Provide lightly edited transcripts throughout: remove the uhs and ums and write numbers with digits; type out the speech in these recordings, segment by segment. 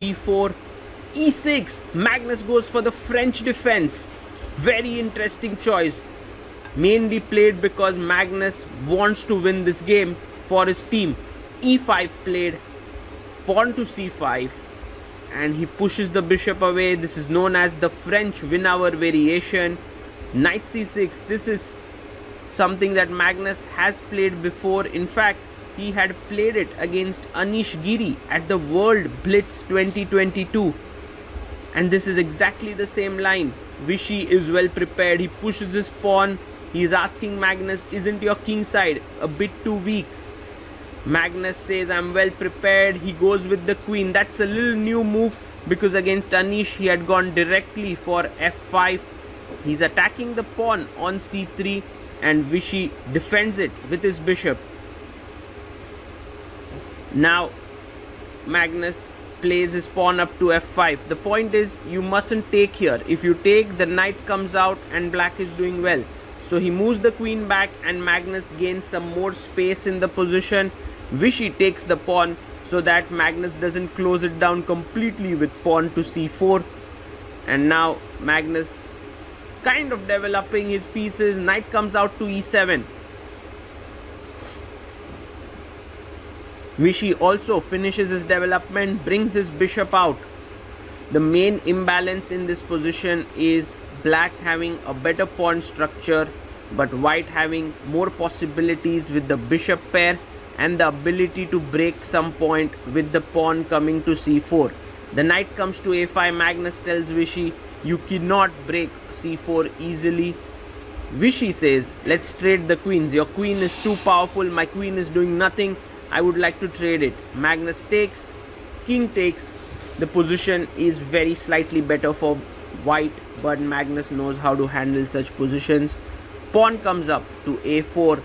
e4, e6. Magnus goes for the French defense. Very interesting choice. Mainly played because Magnus wants to win this game for his team. e5 played, pawn to c5, and he pushes the bishop away. This is known as the French win-hour variation. Knight c6. This is something that Magnus has played before. In fact, he had played it against Anish Giri at the World Blitz 2022. And this is exactly the same line. Vishy is well prepared. He pushes his pawn. He is asking Magnus, isn't your king side a bit too weak? Magnus says, I'm well prepared. He goes with the queen. That's a little new move because against Anish he had gone directly for f5. He's attacking the pawn on c3 and Vishy defends it with his bishop. Now Magnus plays his pawn up to f5. The point is you mustn't take here. If you take, the knight comes out and black is doing well. So he moves the queen back and Magnus gains some more space in the position. Vishy takes the pawn so that Magnus doesn't close it down completely with pawn to c4. And now Magnus kind of developing his pieces. Knight comes out to e7. Vishy also finishes his development, brings his bishop out. The main imbalance in this position is black having a better pawn structure but white having more possibilities with the bishop pair and the ability to break some point with the pawn coming to c4. The knight comes to a5. Magnus tells Vishy, you cannot break c4 easily. Vishy says, let's trade the queens. Your queen is too powerful. My queen is doing nothing. I would like to trade it. Magnus takes, king takes. The position is very slightly better for white, but Magnus knows how to handle such positions. Pawn comes up to a4.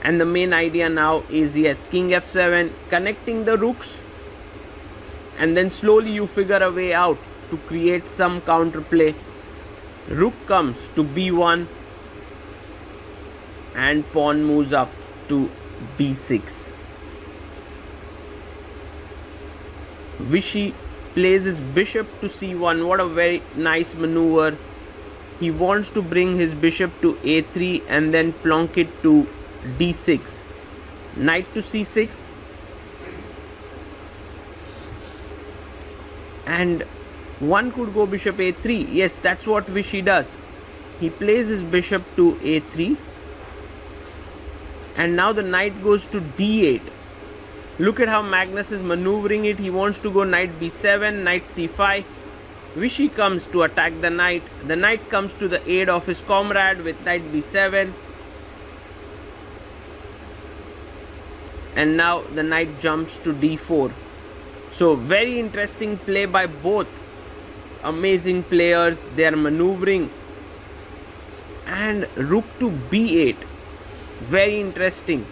And the main idea now is, yes, king f7, connecting the rooks. And then slowly you figure a way out to create some counterplay. Rook comes to b1. And pawn moves up to b6. Vishy plays his bishop to c1. What a very nice maneuver. He wants to bring his bishop to a3 and then plonk it to d6. Knight to c6. And one could go bishop a3. Yes, that's what Vishy does. He plays his bishop to a3. And now the knight goes to d8. Look at how Magnus is maneuvering it. He wants to go knight b7, knight c5. Vishy comes to attack the knight. The knight comes to the aid of his comrade with knight b7. And now the knight jumps to d4. So very interesting play by both amazing players. They are maneuvering. And rook to b8. Very interesting.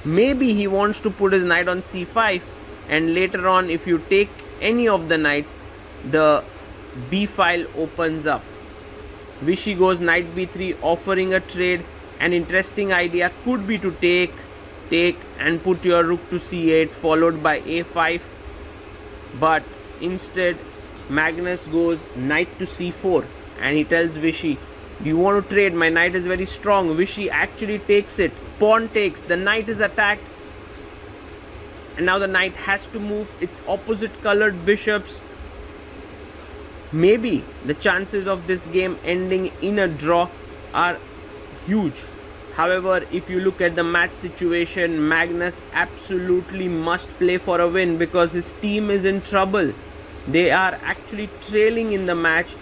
Maybe he wants to put his knight on c5, and later on if you take any of the knights, the b file opens up. Vishy goes knight b3, offering a trade. An interesting idea could be to take and put your rook to c8 followed by a5, but instead Magnus goes knight to c4 and he tells Vishy, do you want to trade? My knight is very strong. Vishy actually takes it. Pawn takes. The knight is attacked. And now the knight has to move its opposite colored bishops. Maybe the chances of this game ending in a draw are huge. However, if you look at the match situation, Magnus absolutely must play for a win because his team is in trouble. They are actually trailing in the match.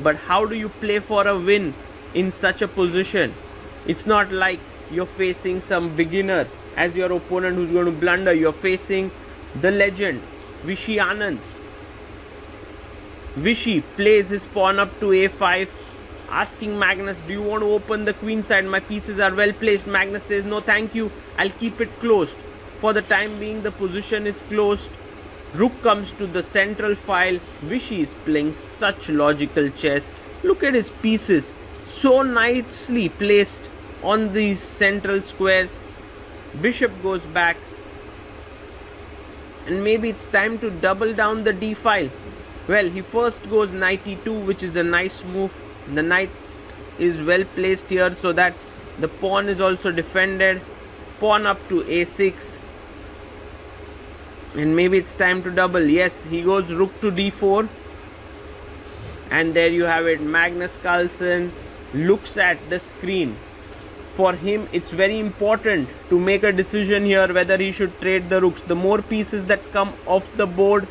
But how do you play for a win in such a position? It's not like you're facing some beginner as your opponent who's going to blunder. You're facing the legend, Vishy Anand. Vishy plays his pawn up to a5, asking Magnus, do you want to open the queen side? My pieces are well placed. Magnus says, no thank you, I'll keep it closed. For the time being, the position is closed. Rook comes to the central file. Vishy is playing such logical chess. Look at his pieces, so nicely placed on these central squares. Bishop goes back. and maybe it's time to double down the d file. Well, he first goes knight e2, which is a nice move. The knight is well placed here so that the pawn is also defended. Pawn up to a6, and maybe it's time to double. Yes, he goes rook to d4, and there you have it. Magnus Carlsen looks at the screen. For him, it's very important to make a decision here whether he should trade the rooks. The more pieces that come off the board,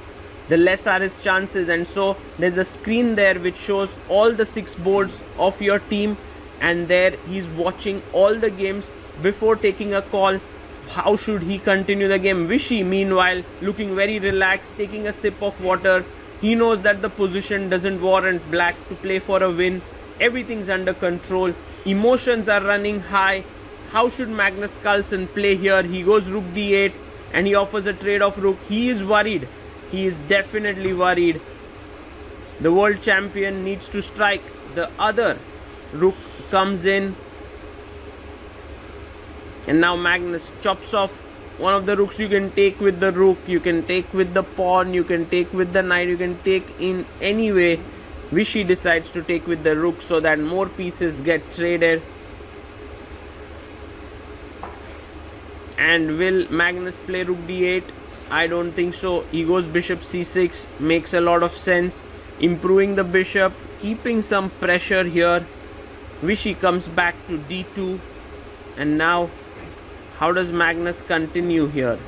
the less are his chances. And so there's a screen there which shows all the 6 boards of your team, and there he's watching all the games before taking a call. How should he continue the game? Vishy, meanwhile, looking very relaxed, taking a sip of water. He knows that the position doesn't warrant black to play for a win. Everything's under control. Emotions are running high. How should Magnus Carlsen play here? He goes rook d8 and he offers a trade of rook. He is worried. He is definitely worried. The world champion needs to strike. The other rook comes in, and now Magnus chops off one of the rooks. You can take with the rook, you can take with the pawn, you can take with the knight, you can take in any way. Vishy decides to take with the rook so that more pieces get traded. And will Magnus play rook d8? I don't think so. He goes bishop c6, makes a lot of sense. Improving the bishop, keeping some pressure here. Vishy comes back to d2, and now how does Magnus continue here?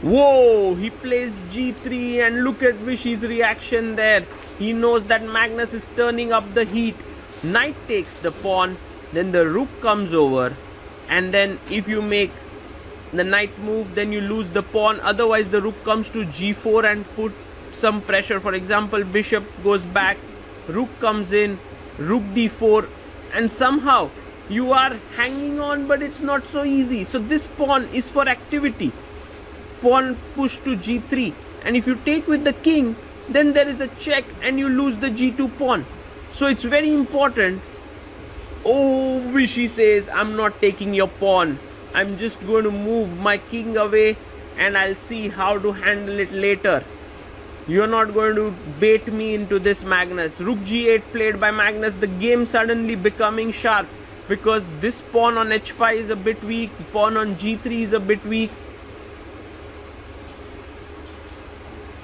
Whoa, he plays g3, and look at Vishy's reaction there. He knows that Magnus is turning up the heat. Knight takes the pawn, then the rook comes over, and then if you make the knight move, then you lose the pawn. Otherwise the rook comes to g4 and put some pressure. For example, bishop goes back, rook comes in, rook d4, and somehow you are hanging on, but it's not so easy. So this pawn is for activity. Pawn push to g3, and if you take with the king, then there is a check and you lose the g2 pawn. So it's very important. Oh, Vishy says, I'm not taking your pawn. I'm just going to move my king away and I'll see how to handle it later. You're not going to bait me into this, Magnus. Rook g8 played by Magnus. The game suddenly becoming sharp because this pawn on h5 is a bit weak. Pawn on g3 is a bit weak.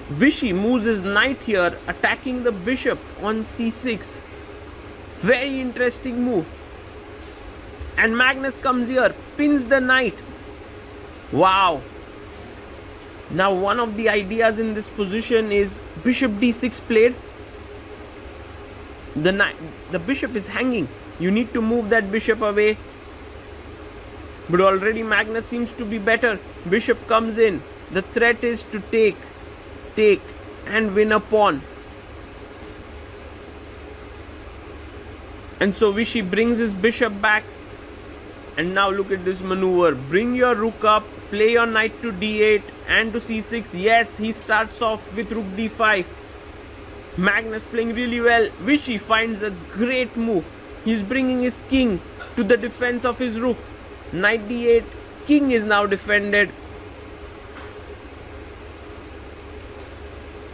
Vishy moves his knight here, attacking the bishop on c6. Very interesting move. And Magnus comes here, pins the knight. Wow. Now one of the ideas in this position is bishop d6 played. The bishop is hanging. You need to move that bishop away. But already Magnus seems to be better. Bishop comes in. The threat is to take and win a pawn. And so Vishy brings his bishop back. And now look at this maneuver. Bring your rook up, play your knight to d8 and to c6. Yes, he starts off with rook d5. Magnus playing really well. Vishy finds a great move. He's bringing his king to the defense of his rook. Knight d8. King is now defended.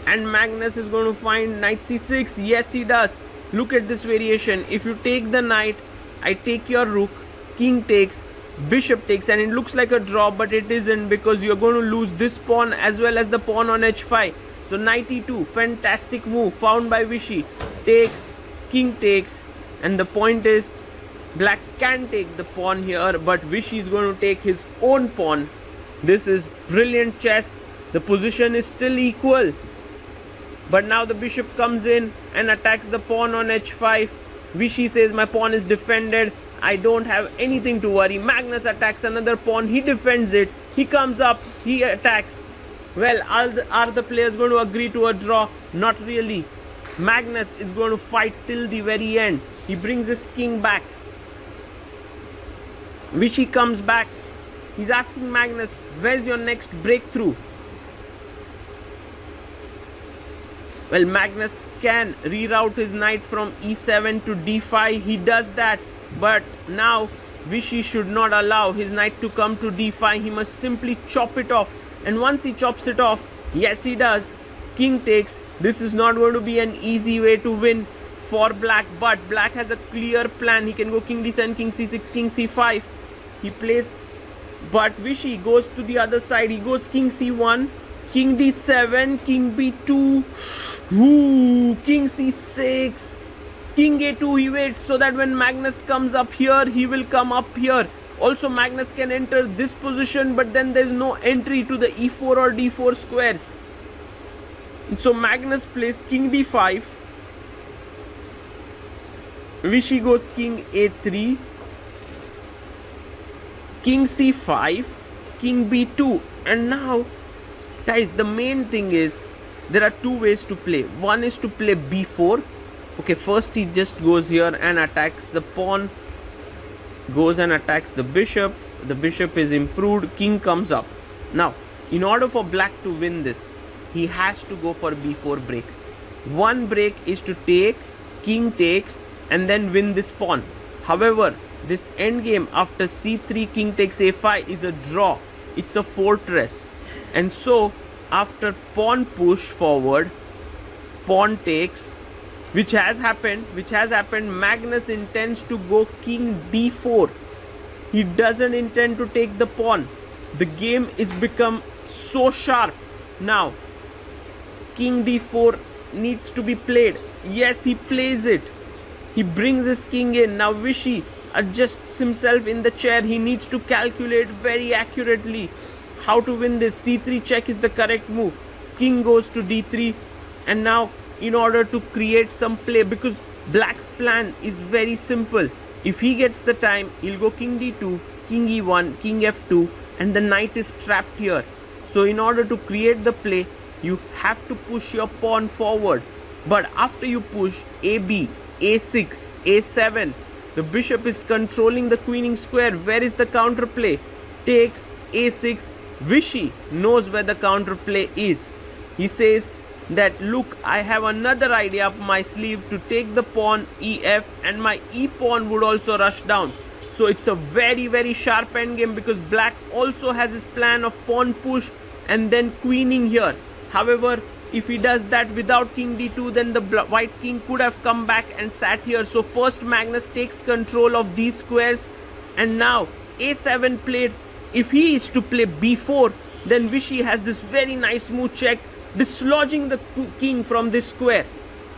And Magnus is going to find knight c6. Yes, he does. Look at this variation. If you take the knight, I take your rook, king takes, bishop takes, and it looks like a draw, but it isn't because you're going to lose this pawn as well as the pawn on h5. So knight e2, fantastic move found by Vishy. Takes, king takes, and the point is black can take the pawn here, but Vishy is going to take his own pawn. This is brilliant chess. The position is still equal. But now the bishop comes in and attacks the pawn on h5. Vishy says my pawn is defended. I don't have anything to worry. Magnus attacks another pawn. He defends it. He comes up. He attacks. Well, are the players going to agree to a draw? Not really. Magnus is going to fight till the very end. He brings his king back. Vishy comes back. He's asking Magnus, where's your next breakthrough? Well, Magnus can reroute his knight from e7 to d5. He does that. But now Vishy should not allow his knight to come to d5. He must simply chop it off. And once he chops it off, yes he does, king takes. This is not going to be an easy way to win for black, but black has a clear plan. He can go king d7, king c6, king c5. He plays, but Vishy goes to the other side. He goes king c1, king d7, king b2, king c6, king a2. He waits so that when Magnus comes up here, he will come up here. Also, Magnus can enter this position, but then there is no entry to the e4 or d4 squares. So Magnus plays king d5. Vishy goes king a3, king c5, king b2. And now, guys, the main thing is there are two ways to play. One is to play b4. Okay, first he just goes here and attacks the pawn, goes and attacks the bishop. The bishop is improved, king comes up. Now, in order for black to win this, he has to go for b4 break. One break is to take, king takes, and then win this pawn. However, this endgame after c3, king takes a5 is a draw. It's a fortress. And so, after pawn push forward, pawn takes, which has happened, Magnus intends to go king d4. He doesn't intend to take the pawn. The game is become so sharp. Now, king d4 needs to be played. Yes, he plays it. He brings his king in. Now Vishy adjusts himself in the chair. He needs to calculate very accurately how to win this. c3 check is the correct move. King goes to d3. And now, in order to create some play, because black's plan is very simple. If he gets the time, he'll go king d2, king e1, king f2, and the knight is trapped here. So in order to create the play, you have to push your pawn forward. But after you push ab, a6, a7, the bishop is controlling the queening square. Where is the counterplay? Takes a6. Vishy knows where the counterplay is. He says that, look, I have another idea up my sleeve to take the pawn ef, and my e pawn would also rush down. So it's a very, very sharp endgame, because black also has his plan of pawn push and then queening here. However, if he does that without king d2, then the white king could have come back and sat here. So first Magnus takes control of these squares, and now a7 played. If he is to play b4, then Vishy has this very nice move check, dislodging the king from this square.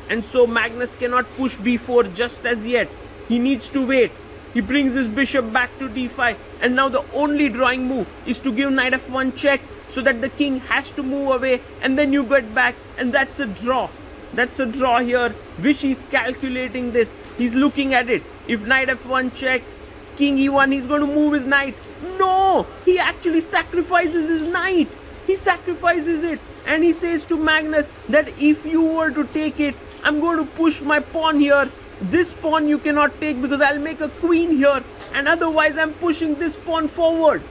And so Magnus cannot push b4 just as yet. He needs to wait. He brings his bishop back to d5, and now the only drawing move is to give knight f1 check, so that the king has to move away, and then you get back, and that's a draw. That's a draw here. Vishy is calculating this. He's looking at it. If knight f1 check, king e1, he's going to move his knight. No! He actually sacrifices his knight. He sacrifices it. And he says to Magnus that if you were to take it, I'm going to push my pawn here. This pawn you cannot take because I'll make a queen here. And otherwise I'm pushing this pawn forward.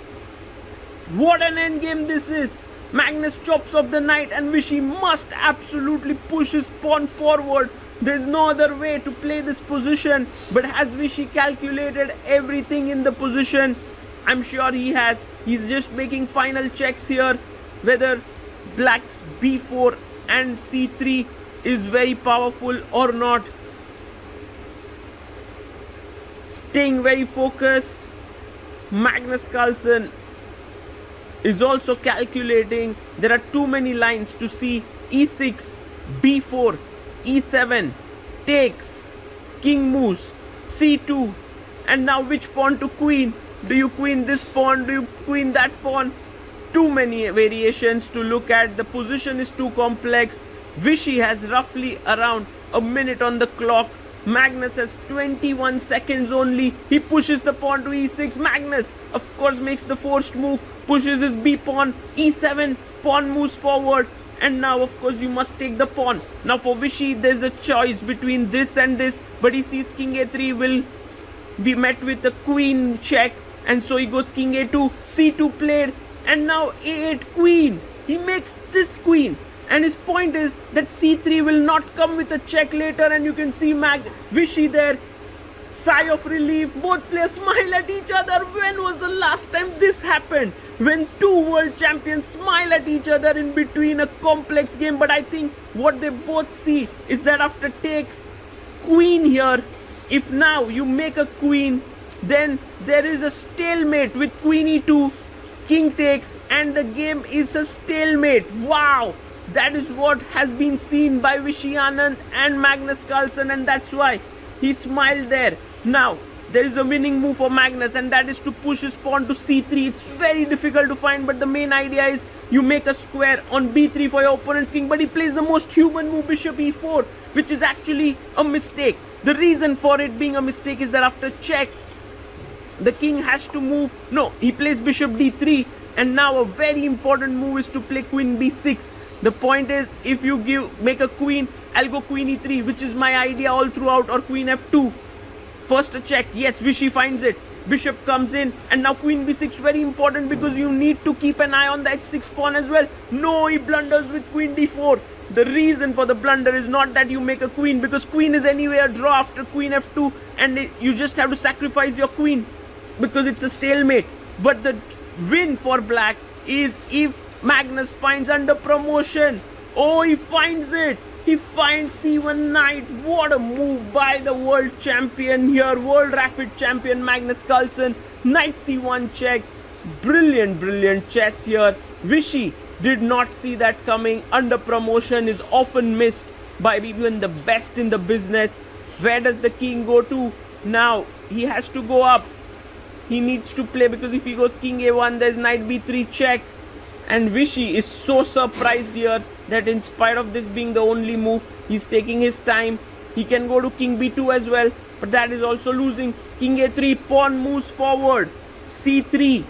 What an endgame this is. Magnus chops off the knight, and Vishy must absolutely push his pawn forward. There's no other way to play this position. But has Vishy calculated everything in the position? I'm sure he has. He's just making final checks here, whether black's b4 and c3 is very powerful or not. Staying very focused, Magnus Carlsen is also calculating. There are too many lines to see. e6, b4, e7, takes, king moves, c2, and now which pawn to queen? Do you queen this pawn? Do you queen that pawn? Too many variations to look at. The position is too complex. Vishy has roughly around a minute on the clock. Magnus has 21 seconds only. He pushes the pawn to e6. Magnus, of course, makes the forced move, pushes his b pawn, e7, pawn moves forward, and now, of course, you must take the pawn. Now, for Vishy, there's a choice between this and this, but he sees king a3 will be met with a queen check, and so he goes king a2, c2 played, and now a8 queen. He makes this queen. And his point is that c3 will not come with a check later, and you can see Vishy there Sigh of relief, both players smile at each other. When was the last time this happened? When two world champions smile at each other in between a complex game. But I think what they both see is that after takes queen here, if now you make a queen, then there is a stalemate with queen e2, king takes, and the game is a stalemate. Wow! That is what has been seen by Vishy Anand and Magnus Carlsen, and that's why he smiled there. Now, there is a winning move for Magnus, and that is to push his pawn to c3. It's very difficult to find, but the main idea is you make a square on b3 for your opponent's king, but he plays the most human move, bishop e4, which is actually a mistake. The reason for it being a mistake is that after check, the king has to move. No, he plays bishop d3, and now a very important move is to play queen b6. The point is, if you make a queen, I'll go queen e3, which is my idea all throughout, or queen f2. First a check, yes, Vishy finds it. Bishop comes in, and now queen b6, very important because you need to keep an eye on the h6 pawn as well. No, he blunders with queen d4. The reason for the blunder is not that you make a queen, because queen is anyway a draw after queen f2, and you just have to sacrifice your queen because it's a stalemate. But the win for black is if Magnus finds under promotion. Oh, he finds it. He finds c1 knight. What a move by the world champion here, world rapid champion Magnus Carlsen. Knight c1 check. Brilliant chess here. Vishy did not see that coming. Under promotion is often missed by even the best in the business. Where does the king go to? Now he has to go up. He needs to play, because if he goes king a1, there's knight b3 check. And Vishy is so surprised here that in spite of this being the only move, he's taking his time. He can go to king b2 as well, but that is also losing. King a3, pawn moves forward. c3.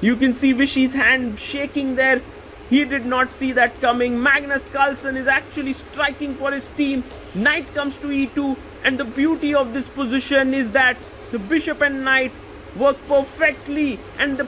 You can see Vishy's hand shaking there. He did not see that coming. Magnus Carlsen is actually striking for his team. Knight comes to e2, and the beauty of this position is that the bishop and knight work perfectly, and the